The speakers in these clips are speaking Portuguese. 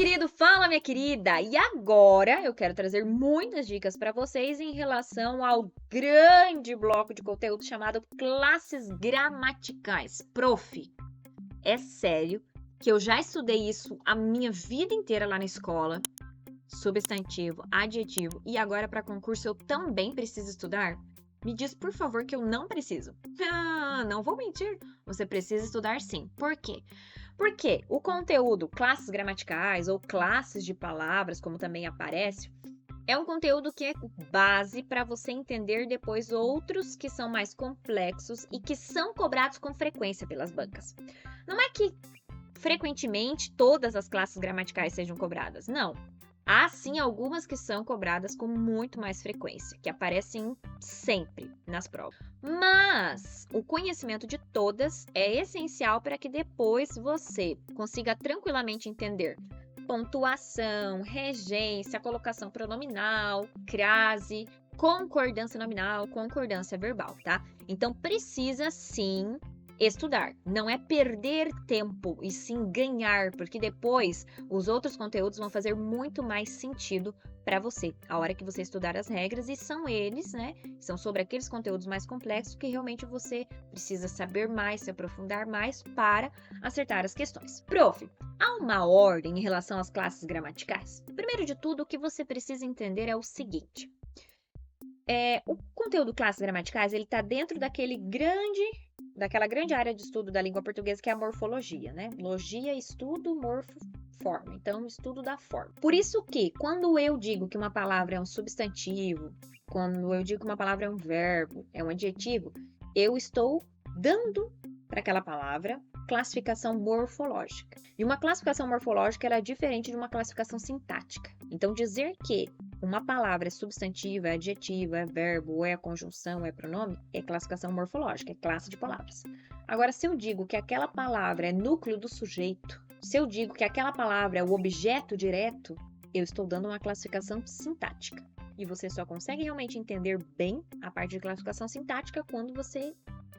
querido, fala minha querida! E agora eu quero trazer muitas dicas para vocês em relação ao grande bloco de conteúdo chamado classes gramaticais. Prof, é sério que eu já estudei isso a minha vida inteira lá na escola, substantivo, adjetivo, e agora para concurso eu também preciso estudar? Me diz, por favor, que eu não preciso. Ah, não vou mentir. Você precisa estudar sim. Por quê? Porque o conteúdo classes gramaticais ou classes de palavras, como também aparece, é um conteúdo que é base para você entender depois outros que são mais complexos e que são cobrados com frequência pelas bancas. Não é que frequentemente todas as classes gramaticais sejam cobradas, não. Há sim algumas que são cobradas com muito mais frequência, que aparecem sempre nas provas. Mas o conhecimento de todas é essencial para que depois você consiga tranquilamente entender pontuação, regência, colocação pronominal, crase, concordância nominal, concordância verbal, tá? Então precisa sim estudar, não é perder tempo e sim ganhar, porque depois os outros conteúdos vão fazer muito mais sentido para você, a hora que você estudar as regras, e são eles, né? São sobre aqueles conteúdos mais complexos que realmente você precisa saber mais, se aprofundar mais para acertar as questões. Prof, há uma ordem em relação às classes gramaticais? Primeiro de tudo, o que você precisa entender é o seguinte: o conteúdo classes gramaticais, ele está dentro daquela grande área de estudo da língua portuguesa que é a morfologia, né? Logia, estudo, morfo, forma. Então, estudo da forma. Por isso que, quando eu digo que uma palavra é um substantivo, quando eu digo que uma palavra é um verbo, é um adjetivo, eu estou dando para aquela palavra classificação morfológica. E uma classificação morfológica ela é diferente de uma classificação sintática. Então, dizer que uma palavra é substantivo, é adjetivo, é verbo, ou é conjunção, é pronome, é classificação morfológica, é classe de palavras. Agora, se eu digo que aquela palavra é núcleo do sujeito, se eu digo que aquela palavra é o objeto direto, eu estou dando uma classificação sintática. E você só consegue realmente entender bem a parte de classificação sintática quando você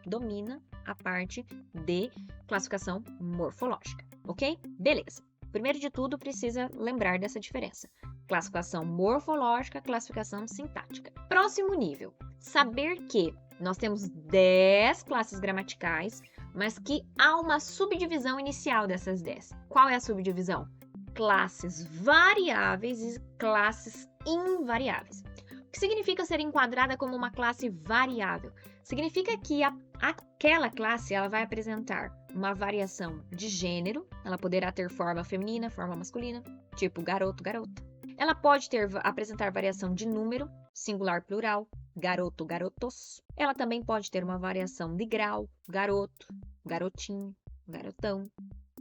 domina a parte de classificação morfológica, ok? Beleza. Primeiro de tudo, precisa lembrar dessa diferença. Classificação morfológica, classificação sintática. Próximo nível, saber que nós temos 10 classes gramaticais, mas que há uma subdivisão inicial dessas 10. Qual é a subdivisão? Classes variáveis e classes invariáveis. O que significa ser enquadrada como uma classe variável? Significa que aquela classe ela vai apresentar uma variação de gênero, ela poderá ter forma feminina, forma masculina, tipo garoto, garota. Ela pode apresentar variação de número, singular, plural, garoto, garotos. Ela também pode ter uma variação de grau, garoto, garotinho, garotão,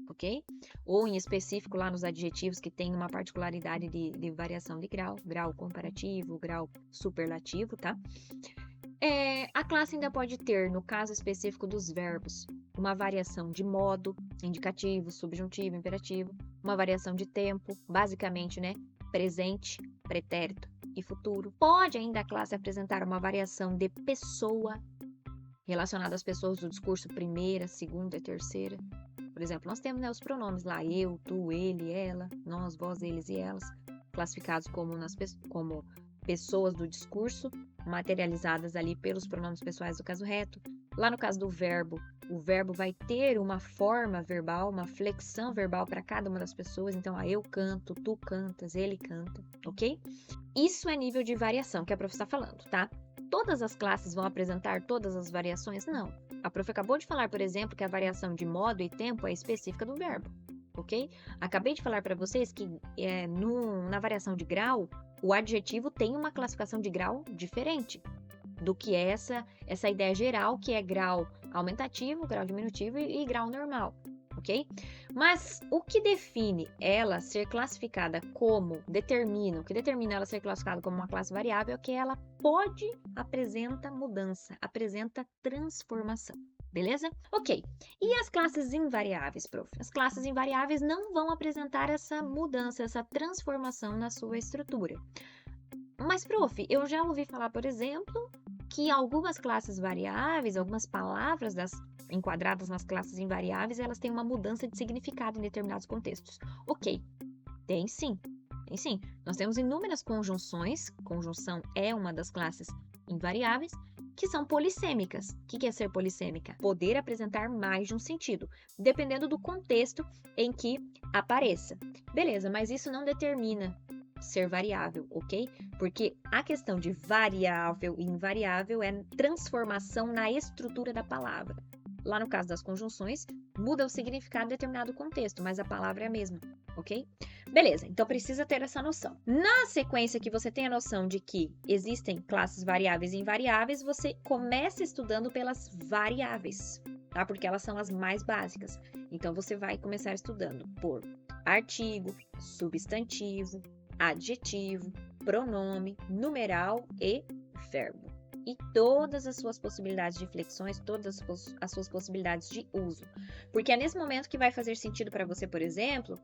ok? Ou em específico lá nos adjetivos que tem uma particularidade de variação de grau, grau comparativo, grau superlativo, tá? A classe ainda pode ter, no caso específico dos verbos, uma variação de modo, indicativo, subjuntivo, imperativo, uma variação de tempo, basicamente, né? Presente, pretérito e futuro. Pode ainda a classe apresentar uma variação de pessoa, relacionada às pessoas do discurso primeira, segunda e terceira. Por exemplo, nós temos, né, os pronomes lá, eu, tu, ele, ela, nós, vós, eles e elas, classificados como pessoas do discurso, materializadas ali pelos pronomes pessoais do caso reto. Lá no caso do verbo, o verbo vai ter uma forma verbal, uma flexão verbal para cada uma das pessoas. Então, eu canto, tu cantas, ele canta, ok? Isso é nível de variação que a prof está falando, tá? Todas as classes vão apresentar todas as variações? Não. A prof acabou de falar, por exemplo, que a variação de modo e tempo é específica do verbo, ok? Acabei de falar para vocês que na variação de grau, o adjetivo tem uma classificação de grau diferente do que essa ideia geral, que é grau aumentativo, grau diminutivo e grau normal, ok? Mas o que define ela ser classificada como, o que determina ela ser classificada como uma classe variável é que ela apresenta mudança, apresenta transformação. Beleza? Ok. E as classes invariáveis, prof? As classes invariáveis não vão apresentar essa mudança, essa transformação na sua estrutura. Mas, prof, eu já ouvi falar, por exemplo, que algumas classes variáveis, algumas palavras enquadradas nas classes invariáveis, elas têm uma mudança de significado em determinados contextos. Ok. Tem sim, tem sim. Nós temos inúmeras conjunções, conjunção é uma das classes invariáveis, que são polissêmicas. O que é ser polissêmica? Poder apresentar mais de um sentido, dependendo do contexto em que apareça. Beleza, mas isso não determina ser variável, ok? Porque a questão de variável e invariável é transformação na estrutura da palavra. Lá no caso das conjunções, muda o significado em determinado contexto, mas a palavra é a mesma, ok? Beleza, então precisa ter essa noção. Na sequência que você tem a noção de que existem classes variáveis e invariáveis, você começa estudando pelas variáveis, tá? Porque elas são as mais básicas. Então, você vai começar estudando por artigo, substantivo, adjetivo, pronome, numeral e verbo. E todas as suas possibilidades de flexões, todas as suas possibilidades de uso. Porque é nesse momento que vai fazer sentido para você, por exemplo,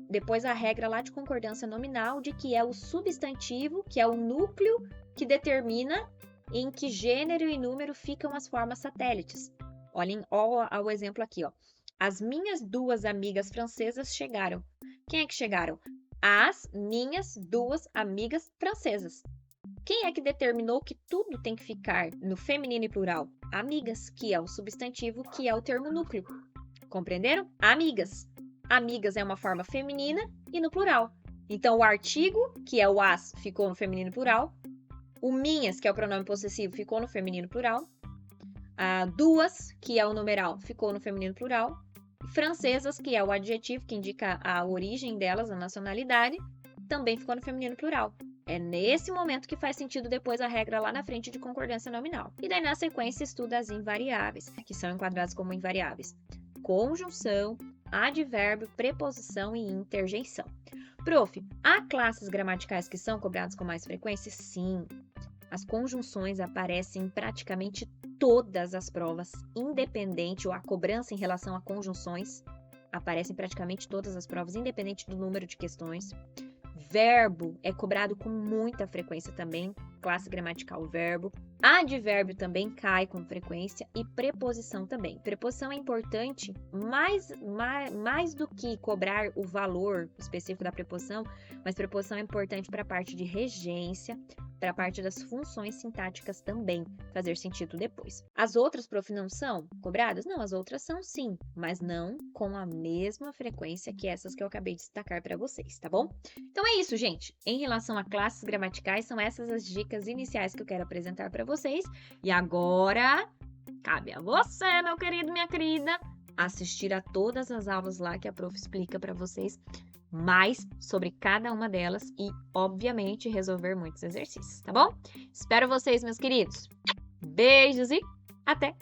depois a regra lá de concordância nominal de que é o substantivo, que é o núcleo que determina em que gênero e número ficam as formas satélites. Olhem o exemplo aqui, ó. As minhas 2 amigas francesas chegaram. Quem é que chegaram? As minhas 2 amigas francesas. Quem é que determinou que tudo tem que ficar no feminino e plural? Amigas, que é o substantivo, que é o termo núcleo. Compreenderam? Amigas. Amigas é uma forma feminina e no plural. Então, o artigo, que é o as, ficou no feminino plural. O minhas, que é o pronome possessivo, ficou no feminino plural. A 2, que é o numeral, ficou no feminino plural. Francesas, que é o adjetivo, que indica a origem delas, a nacionalidade, também ficou no feminino plural. É nesse momento que faz sentido depois a regra lá na frente de concordância nominal. E daí, na sequência, estuda as invariáveis, que são enquadradas como invariáveis. Conjunção, advérbio, preposição e interjeição. Prof, há classes gramaticais que são cobradas com mais frequência? Sim. As conjunções aparecem em praticamente todas as provas, independente, ou a cobrança em relação a conjunções aparece em praticamente todas as provas, independente do número de questões. Verbo é cobrado com muita frequência também, classe gramatical verbo. Advérbio também cai com frequência e preposição também. Preposição é importante, mais do que cobrar o valor específico da preposição, mas preposição é importante para a parte de regência, para a parte das funções sintáticas também, fazer sentido depois. As outras, prof, não são cobradas? Não, as outras são sim, mas não com a mesma frequência que essas que eu acabei de destacar para vocês, tá bom? Então é isso, gente. Em relação a classes gramaticais, são essas as dicas iniciais que eu quero apresentar para vocês. E agora, cabe a você, meu querido, minha querida, assistir a todas as aulas lá que a prof explica para vocês mais sobre cada uma delas e, obviamente, resolver muitos exercícios, tá bom? Espero vocês, meus queridos. Beijos e até!